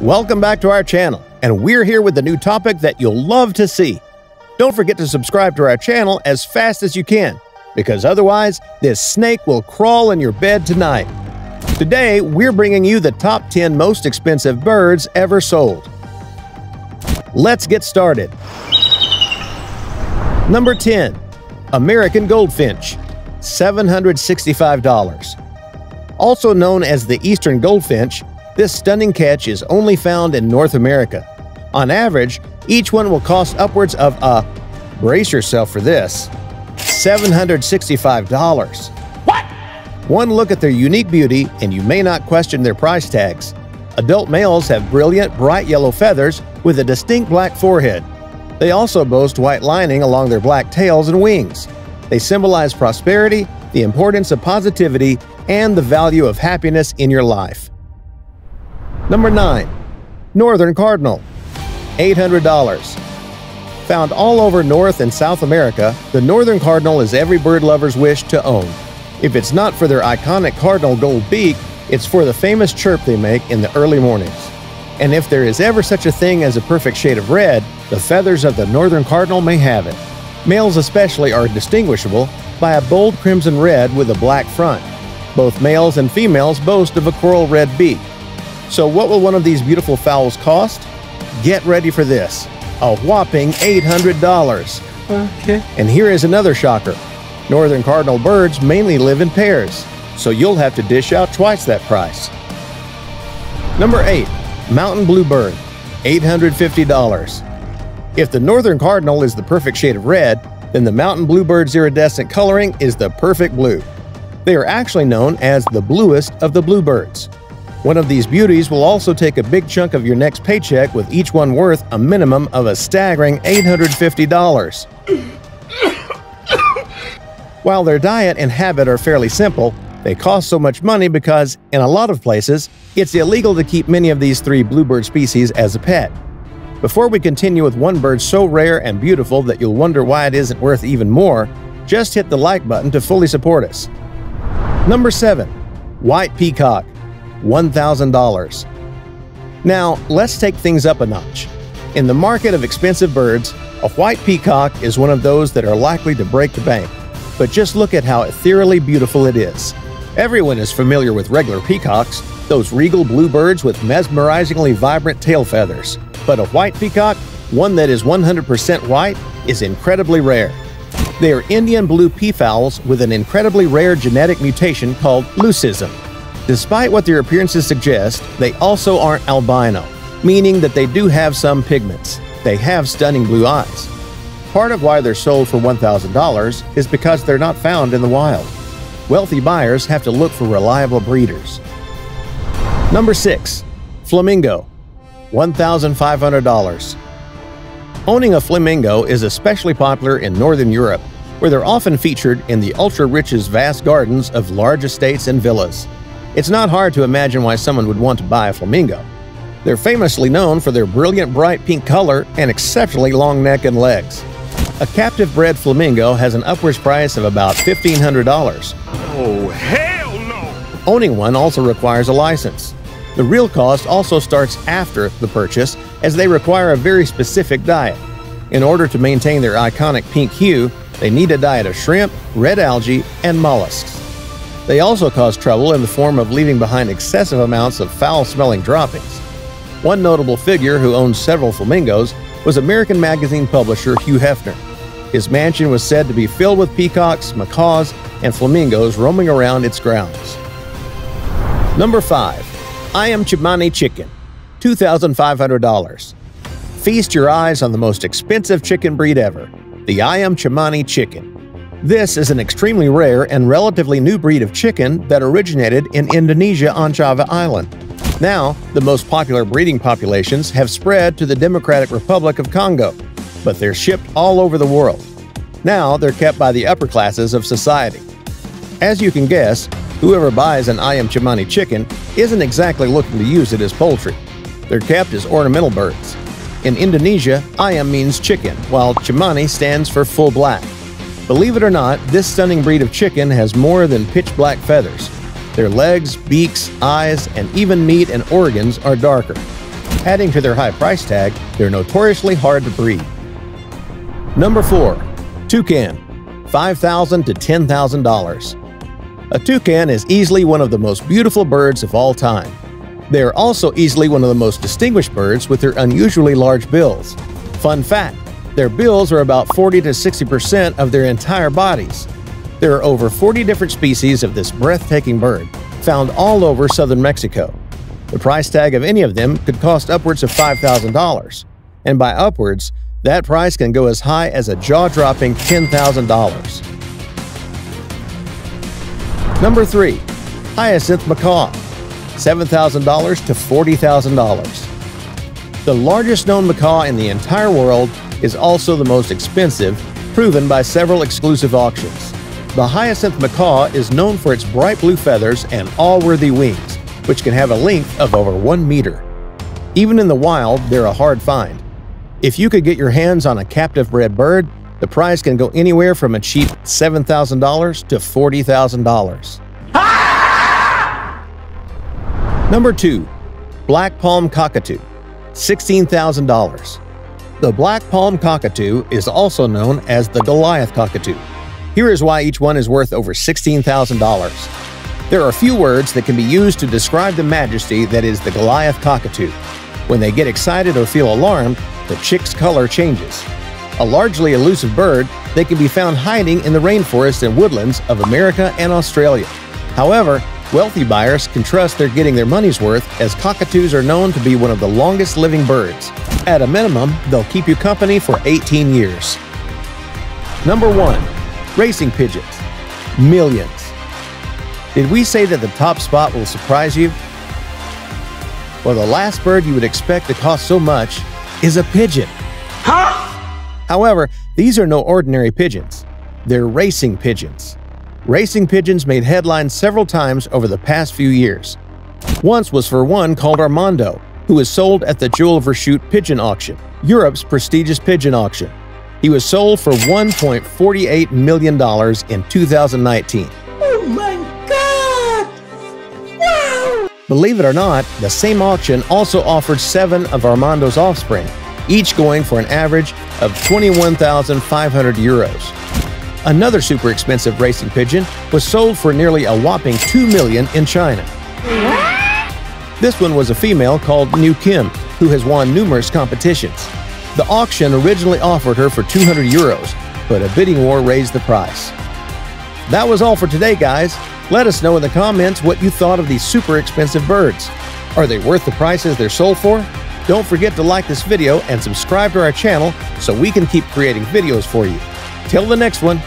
Welcome back to our channel, and we're here with a new topic that you'll love to see. Don't forget to subscribe to our channel as fast as you can, because otherwise this snake will crawl in your bed tonight. Today, we're bringing you the top 10 most expensive birds ever sold. Let's get started. Number 10. American Goldfinch, $765. Also known as the Eastern Goldfinch, this stunning catch is only found in North America. On average, each one will cost upwards of brace yourself for this, $765. What? One look at their unique beauty and you may not question their price tags. Adult males have brilliant, bright yellow feathers with a distinct black forehead. They also boast white lining along their black tails and wings. They symbolize prosperity, the importance of positivity, and the value of happiness in your life. Number 9. Northern Cardinal, $800. Found all over North and South America, the Northern Cardinal is every bird lover's wish to own. If it's not for their iconic cardinal gold beak, it's for the famous chirp they make in the early mornings. And if there is ever such a thing as a perfect shade of red, the feathers of the Northern Cardinal may have it. Males especially are distinguishable by a bold crimson red with a black front. Both males and females boast of a coral red beak. So what will one of these beautiful fowls cost? Get ready for this, a whopping $800. Okay. And here is another shocker. Northern Cardinal birds mainly live in pairs, so you'll have to dish out twice that price. Number 8. Mountain Bluebird, $850. If the Northern Cardinal is the perfect shade of red, then the Mountain Bluebird's iridescent coloring is the perfect blue. They are actually known as the bluest of the bluebirds. One of these beauties will also take a big chunk of your next paycheck, with each one worth a minimum of a staggering $850. While their diet and habit are fairly simple, they cost so much money because, in a lot of places, it's illegal to keep many of these three bluebird species as a pet. Before we continue with one bird so rare and beautiful that you'll wonder why it isn't worth even more, just hit the like button to fully support us. Number 7. White Peacock, $1,000. Now, let's take things up a notch. In the market of expensive birds, a white peacock is one of those that are likely to break the bank. But just look at how ethereally beautiful it is. Everyone is familiar with regular peacocks, those regal bluebirds with mesmerizingly vibrant tail feathers. But a white peacock, one that is 100% white, is incredibly rare. They are Indian blue peafowls with an incredibly rare genetic mutation called leucism. Despite what their appearances suggest, they also aren't albino, meaning that they do have some pigments. They have stunning blue eyes. Part of why they're sold for $1,000 is because they're not found in the wild. Wealthy buyers have to look for reliable breeders. Number 6. Flamingo, $1,500. Owning a flamingo is especially popular in Northern Europe, where they're often featured in the ultra-richest vast gardens of large estates and villas. It's not hard to imagine why someone would want to buy a flamingo. They're famously known for their brilliant bright pink color and exceptionally long neck and legs. A captive-bred flamingo has an upwards price of about $1,500. Oh, hell no! Owning one also requires a license. The real cost also starts after the purchase, as they require a very specific diet. In order to maintain their iconic pink hue, they need a diet of shrimp, red algae, and mollusks. They also cause trouble in the form of leaving behind excessive amounts of foul-smelling droppings. One notable figure who owns several flamingos was American magazine publisher Hugh Hefner. His mansion was said to be filled with peacocks, macaws, and flamingos roaming around its grounds. Number 5. Ayam Cemani chicken, $2,500. Feast your eyes on the most expensive chicken breed ever, the Ayam Cemani chicken. This is an extremely rare and relatively new breed of chicken that originated in Indonesia on Java Island. Now, the most popular breeding populations have spread to the Democratic Republic of Congo, but they're shipped all over the world. Now, they're kept by the upper classes of society. As you can guess, whoever buys an Ayam Cemani chicken isn't exactly looking to use it as poultry. They're kept as ornamental birds. In Indonesia, Ayam means chicken, while Cemani stands for full black. Believe it or not, this stunning breed of chicken has more than pitch black feathers. Their legs, beaks, eyes, and even meat and organs are darker. Adding to their high price tag, they're notoriously hard to breed. Number 4. Toucan, $5,000 to $10,000. A toucan is easily one of the most beautiful birds of all time. They are also easily one of the most distinguished birds with their unusually large bills. Fun fact, their bills are about 40 to 60% of their entire bodies. There are over 40 different species of this breathtaking bird, found all over southern Mexico. The price tag of any of them could cost upwards of $5,000, and by upwards, that price can go as high as a jaw-dropping $10,000. Number 3. Hyacinth Macaw, $7,000 to $40,000. The largest known macaw in the entire world is also the most expensive, proven by several exclusive auctions. The Hyacinth Macaw is known for its bright blue feathers and all-worthy wings, which can have a length of over 1 meter. Even in the wild, they're a hard find. If you could get your hands on a captive-bred bird, the price can go anywhere from a cheap $7,000 to $40,000. Number 2. Black Palm Cockatoo, $16,000. The Black Palm Cockatoo is also known as the Goliath Cockatoo. Here is why each one is worth over $16,000. There are few words that can be used to describe the majesty that is the Goliath Cockatoo. When they get excited or feel alarmed, the chick's color changes. A largely elusive bird, they can be found hiding in the rainforests and woodlands of America and Australia. However, wealthy buyers can trust they're getting their money's worth, as cockatoos are known to be one of the longest living birds. At a minimum, they'll keep you company for 18 years. Number 1. Racing pigeons, millions. Did we say that the top spot will surprise you? Well, the last bird you would expect to cost so much is a pigeon. Huh? However, these are no ordinary pigeons. They're racing pigeons. Racing pigeons made headlines several times over the past few years. Once was for one called Armando, who was sold at the Jules Verchut Pigeon Auction, Europe's prestigious pigeon auction. He was sold for $1.48 million in 2019. Oh my God! Wow! Believe it or not, the same auction also offered 7 of Armando's offspring, each going for an average of 21,500 euros. Another super expensive racing pigeon was sold for nearly a whopping $2 million in China. This one was a female called New Kim, who has won numerous competitions. The auction originally offered her for 200 euros, but a bidding war raised the price. That was all for today, guys. Let us know in the comments what you thought of these super expensive birds. Are they worth the prices they're sold for? Don't forget to like this video and subscribe to our channel so we can keep creating videos for you. Till the next one,